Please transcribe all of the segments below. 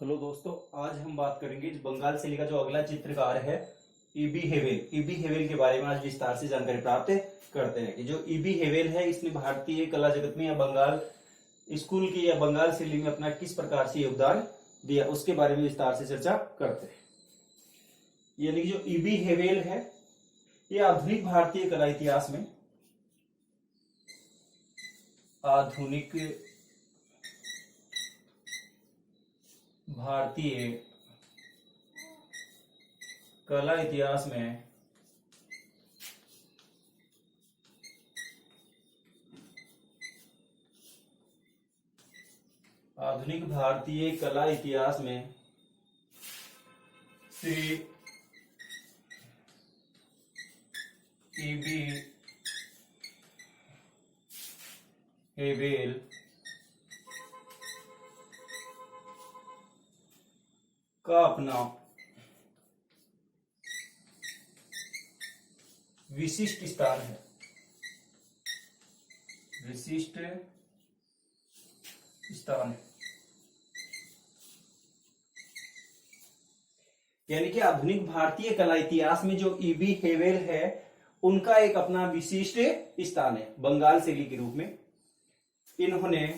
Hello दोस्तों, आज हम बात करेंगे बंगाल शैली का जो अगला चित्रकार है ईबी हेवेल। ईबी हेवेल के बारे में आज विस्तार से जानकारी प्राप्त करते हैं कि जो ईबी हेवेल है इसने भारतीय कला जगत में या बंगाल स्कूल की या बंगाल शैली में अपना किस प्रकार से योगदान दिया उसके बारे में विस्तार से चर्चा करते हैं। यानी कि जो ईबी हेवेल है ये आधुनिक भारतीय कला इतिहास में आधुनिक भारतीय कला इतिहास में आधुनिक भारतीय कला इतिहास में श्री ईबी हेवेल का अपना विशिष्ट स्थान है। विशिष्ट स्थान है यानी कि आधुनिक भारतीय कला इतिहास में जो ईबी हेवेल है उनका एक अपना विशिष्ट स्थान है बंगाल शैली के रूप में। इन्होंने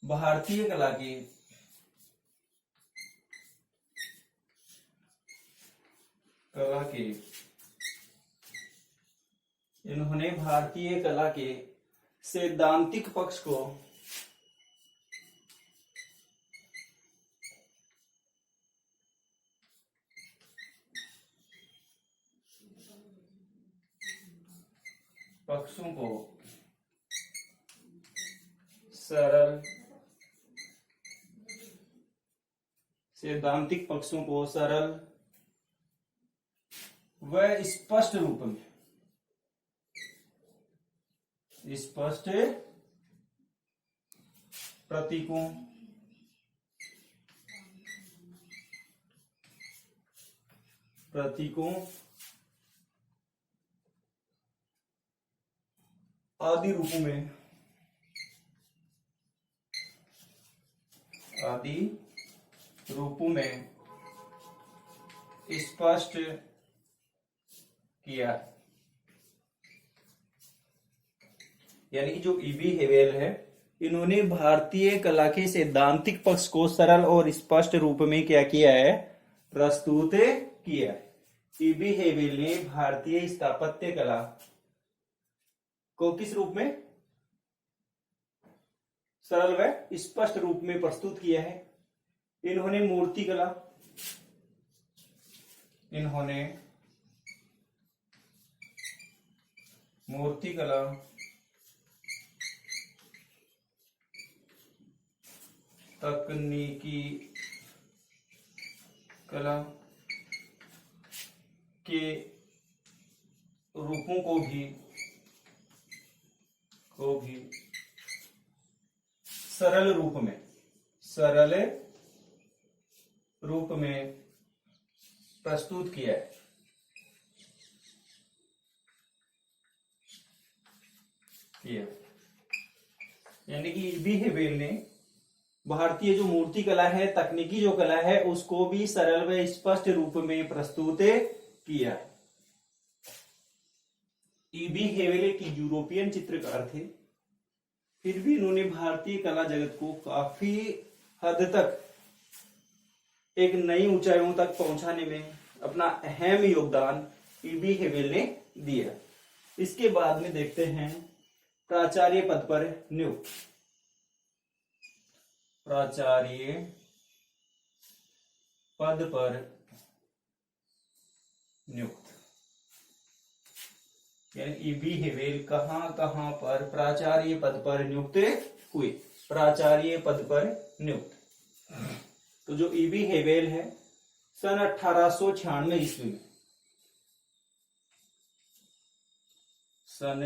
भारतीय कला के सैद्धांतिक पक्ष को सैद्धांतिक पक्षों को सरल व स्पष्ट रूप में प्रतीकों आदि रूपों में स्पष्ट किया। यानी कि जो ईबी हेवेल है इन्होंने भारतीय कला के सैद्धांतिक पक्ष को सरल और स्पष्ट रूप में क्या किया है, प्रस्तुत किया है। ईबी हेवेल ने भारतीय स्थापत्य कला को किस रूप में, सरल व स्पष्ट रूप में प्रस्तुत किया है। इन्होंने मूर्तिकला तकनीकी कला के रूपों को भी सरल रूप में प्रस्तुत किया है। यानी कि ईबी हेवेल ने भारतीय जो मूर्ति कला है, तकनीकी जो कला है, उसको भी सरल व स्पष्ट रूप में प्रस्तुत किया है। ईबी हेवेल एक यूरोपियन चित्रकार थे, फिर भी इन्होंने भारतीय कला जगत को काफी हद तक एक नई ऊंचाइयों तक पहुंचाने में अपना अहम योगदान ईबी हेवेल ने दिया। इसके बाद में देखते हैं प्राचार्य पद पर नियुक्त। प्राचार्य पद पर नियुक्त यानी ईबी हेवेल कहां कहां पर प्राचार्य पद पर नियुक्त हुए। प्राचार्य पद पर नियुक्त तो जो ईबी हेवेल है सन 1896 ईस्वी में, सन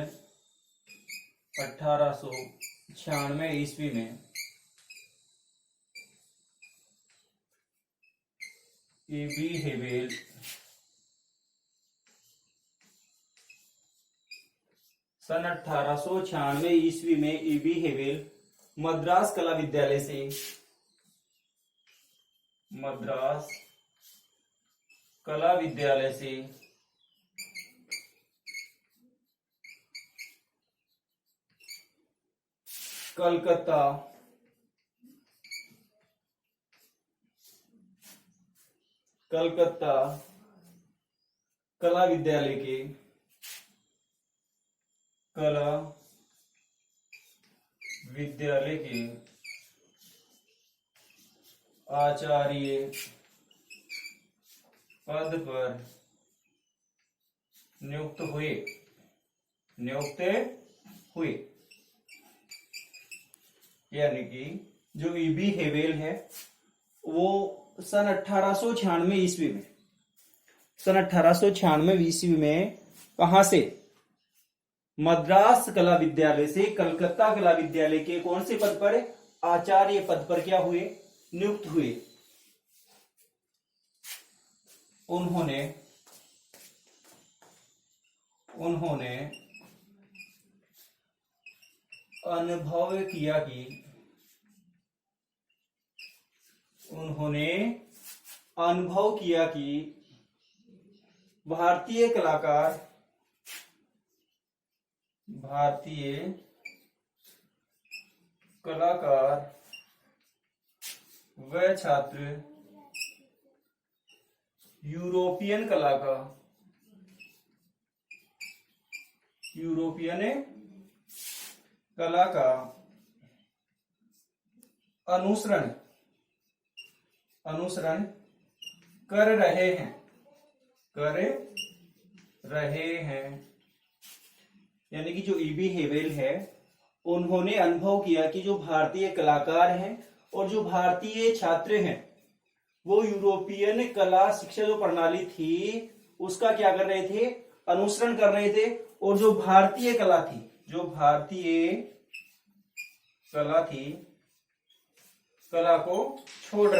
1896 ईस्वी में ईबी हेवेल सन 1896 ईस्वी में ईबी हेवेल मद्रास कला विद्यालय से कलकत्ता कला विद्यालय के आचार्य पद पर नियुक्त हुए। यानी कि जो ईबी हेवेल है वो सन 1896 ईस्वी में कहां से? मद्रास कला विद्यालय से कलकत्ता कला विद्यालय के कौन से पद पर? आचार्य पद पर क्या हुए? नियुक्त हुए। उन्होंने अनुभव किया कि भारतीय कलाकार व छात्र यूरोपियन कला का अनुसरण कर रहे हैं। यानी कि जो ईबी हेवेल है उन्होंने अनुभव किया कि जो भारतीय कलाकार हैं और जो भारतीय छात्र हैं वो यूरोपियन कला शिक्षा जो प्रणाली थी उसका क्या कर रहे थे? अनुसरण कर रहे थे। और जो भारतीय कला को छोड़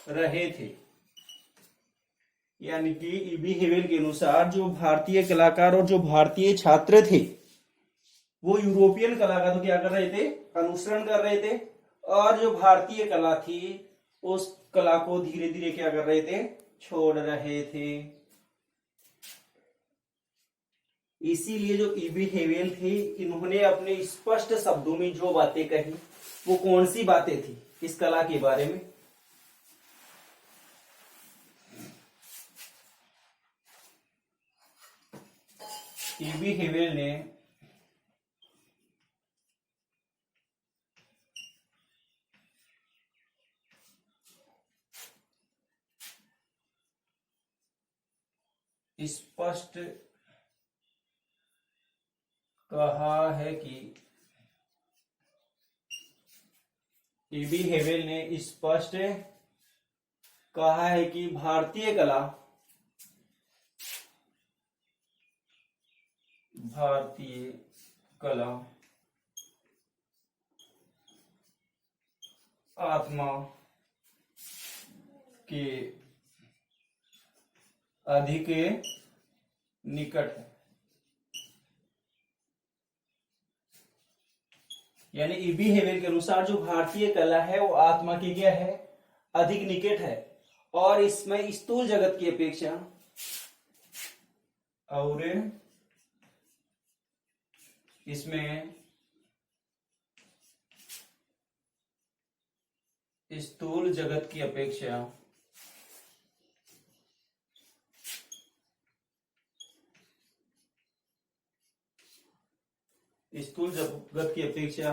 रहे थे। यानी कि ईबी हेवेल के अनुसार जो भारतीय कलाकार और जो भारतीय छात्र थे वो यूरोपियन कला का तो क्या कर रहे थे? अनुसरण कर रहे थे। और जो भारतीय कला थी उस कला को धीरे धीरे क्या कर रहे थे? छोड़ रहे थे। इसीलिए जो ईबी हेवेल थे इन्होंने अपने स्पष्ट शब्दों में जो बातें कही वो कौन सी बातें थी इस कला के बारे में? ईबी हेवेल ने स्पष्ट कहा है कि ईबी हेवेल ने स्पष्ट कहा है कि भारतीय कला आत्मा के अधिक निकट है। यानी ईबी हेवेल के अनुसार जो भारतीय कला है वो आत्मा की क्या है? अधिक निकट है। और इसमें स्थूल जगत की अपेक्षा स्थूल जगत की अपेक्षा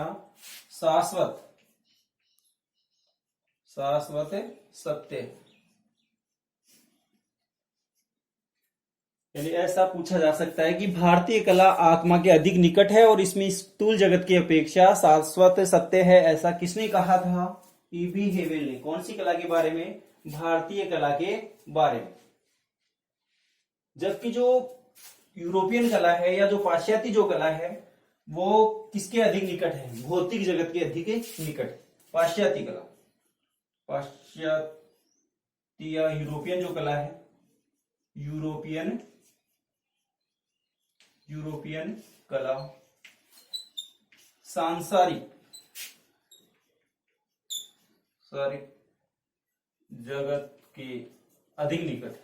शाश्वत सत्य। यानी ऐसा पूछा जा सकता है कि भारतीय कला आत्मा के अधिक निकट है और इसमें स्थूल जगत की अपेक्षा शाश्वत सत्य है। ऐसा किसने कहा था? ईबी हेवेल ने। कौन सी कला के बारे में? भारतीय कला के बारे में। जबकि जो यूरोपियन कला है या जो पाश्चात्य जो कला है वो किसके अधिक निकट है? भौतिक जगत के अधिक निकट। पाश्चात्य कला, पाश्चात्य यूरोपियन जो कला है, यूरोपियन यूरोपियन कला सांसारिक जगत के अधिक निकट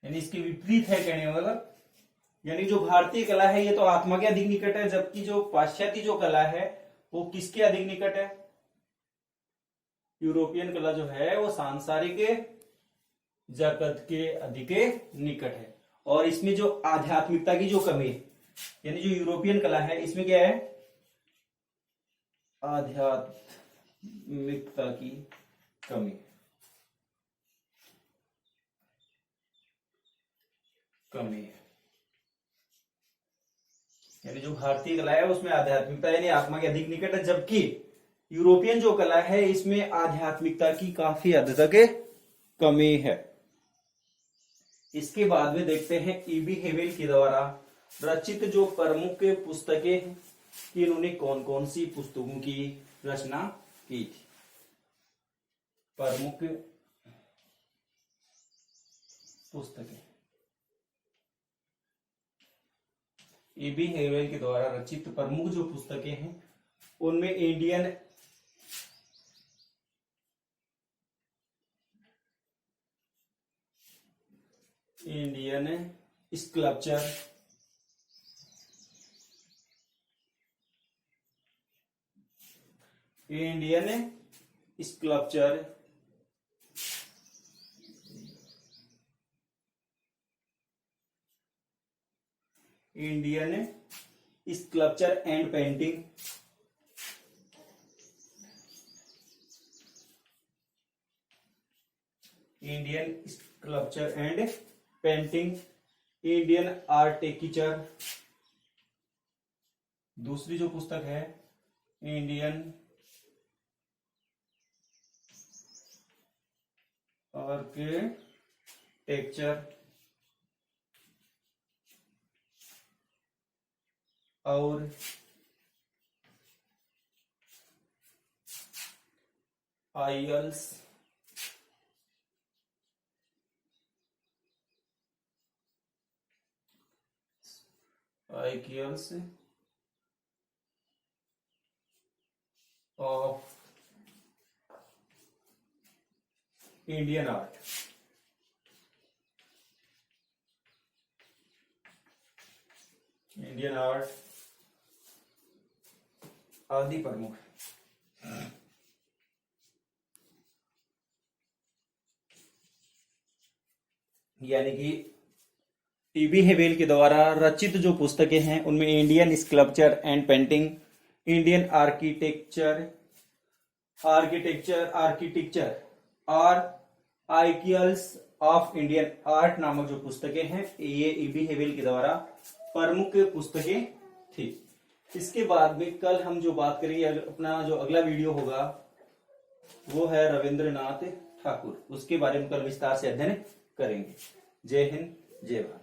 यानी इसके विपरीत है कहने वाला। यानी जो भारतीय कला है ये तो आत्मा के अधिक निकट है, जबकि जो पाश्चात्य जो कला है वो किसके अधिक निकट है? यूरोपियन कला जो है वो सांसारिक जगत के अधिक निकट है। और इसमें जो आध्यात्मिकता की जो कमी है, यानी जो यूरोपियन कला है इसमें क्या है? आध्यात्मिकता की कमी है। यानी जो भारतीय कला है उसमें आध्यात्मिकता यानी आत्मा के अधिक निकट है, जबकि यूरोपियन जो कला है इसमें आध्यात्मिकता की काफी हद तक कमी है। इसके बाद में देखते हैं ईबी हेवेल के द्वारा रचित जो प्रमुख पुस्तकें हैं कि इन्होंने कौन कौन सी पुस्तकों की रचना की थी। प्रमुख पुस्तकें ईबी हेवेल के द्वारा रचित प्रमुख जो पुस्तकें हैं उनमें Indian sculpture, Indian sculpture and painting, Indian sculpture and painting, Indian architecture. दूसरी जो पुस्तक है इंडियन आर्किटेक्चर और आईएल्स ऑफ इंडियन आर्ट। आदि प्रमुख। यानी कि ईबी हेवेल के द्वारा रचित जो पुस्तकें हैं उनमें Indian sculpture and painting, Indian architecture और आइकियल्स ऑफ इंडियन आर्ट नामक जो पुस्तकें हैं ये ईबी हेवेल के द्वारा प्रमुख पुस्तकें थी। इसके बाद में कल हम जो बात करेंगे, अपना जो अगला वीडियो होगा वो है रविंद्रनाथ ठाकुर, उसके बारे में कल विस्तार से अध्ययन करेंगे। जय हिंद, जय भारत।